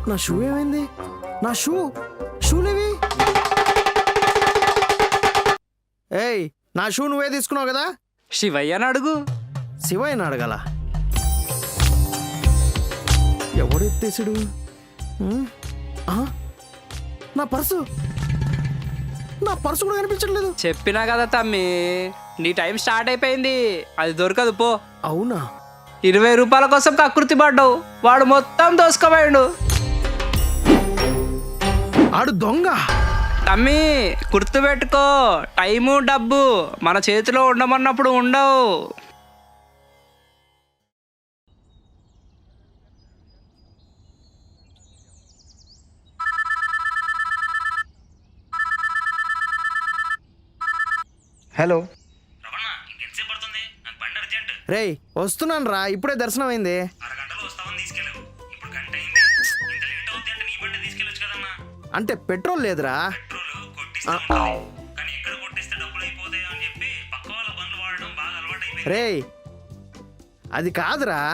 నా షూ ఏమైంది? నా షూలేవి? ఏయ్, నా షూ నువ్వే తీసుకున్నావు కదా? శివయ్యని అడుగు. శివయ్యని అడగాల? ఎవడు ఎత్తేసాడు? నా పర్సు కూడా కనిపించట్లేదు. చెప్పినా కదా తమ్మి, నీ టైం స్టార్ట్ అయిపోయింది, అది దొరకదు పో. అవునా? 20 రూపాయల కోసం కకృతి పడ్డావు, వాడు మొత్తం దోసుకుపోయాడు. ఆడు దొంగ. తమ్మి గుర్తుపెట్టుకో, టైము డబ్బు మన చేతిలో ఉండమన్నప్పుడు ఉండవు. హలో. రేయ్, వస్తున్నాను రా, ఇప్పుడే దర్శనం అయింది. అంటే పెట్రోల్ లేదురా. రేయ్, అది కాదురా.